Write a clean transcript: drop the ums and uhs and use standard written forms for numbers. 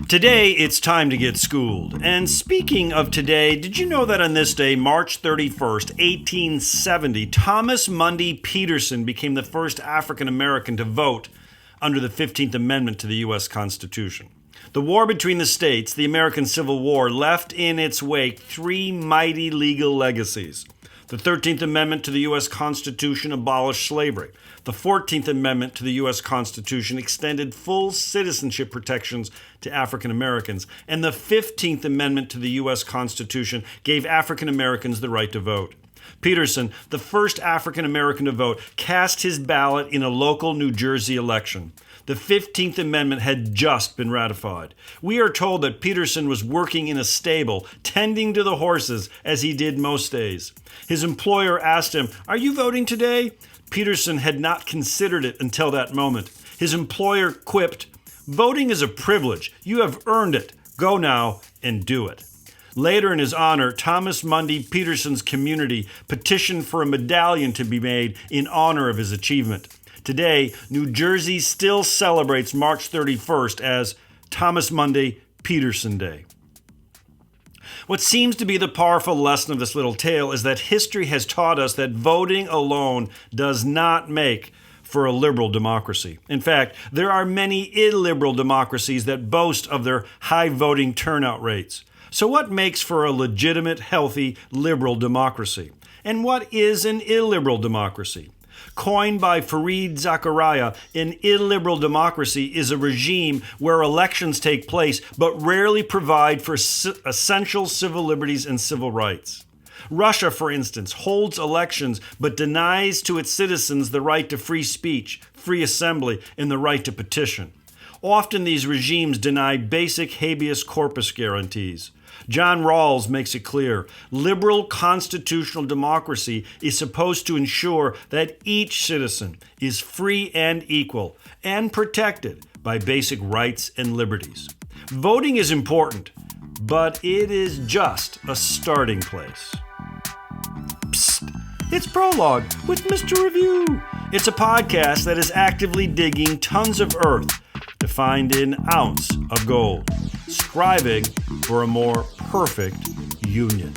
Today, it's time to get schooled. And speaking of today, did you know that on this day, March 31st, 1870, Thomas Mundy Peterson became the first African American to vote under the 15th Amendment to the U.S. Constitution? The war between the states, the American Civil War, left in its wake three mighty legal legacies. The 13th Amendment to the U.S. Constitution abolished slavery. The 14th Amendment to the U.S. Constitution extended full citizenship protections to African Americans. And the 15th Amendment to the U.S. Constitution gave African Americans the right to vote. Peterson, the first African American to vote, cast his ballot in a local New Jersey election. The 15th Amendment had just been ratified. We are told that Peterson was working in a stable, tending to the horses, as he did most days. His employer asked him, "Are you voting today?" Peterson had not considered it until that moment. His employer quipped, "Voting is a privilege. You have earned it. Go now and do it." Later in his honor, Thomas Mundy Peterson's community petitioned for a medallion to be made in honor of his achievement. Today, New Jersey still celebrates March 31st as Thomas Mundy Peterson Day. What seems to be the powerful lesson of this little tale is that history has taught us that voting alone does not make for a liberal democracy. In fact, there are many illiberal democracies that boast of their high voting turnout rates. So what makes for a legitimate, healthy, liberal democracy? And what is an illiberal democracy? Coined by Fareed Zakaria, an illiberal democracy is a regime where elections take place but rarely provide for essential civil liberties and civil rights. Russia, for instance, holds elections but denies to its citizens the right to free speech, free assembly, and the right to petition. Often these regimes deny basic habeas corpus guarantees. John Rawls makes it clear, liberal constitutional democracy is supposed to ensure that each citizen is free and equal and protected by basic rights and liberties. Voting is important, but it is just a starting place. Psst, it's Prologue with Mr. Review. It's a podcast that is actively digging tons of earth to find an ounce of gold, striving for a more perfect union.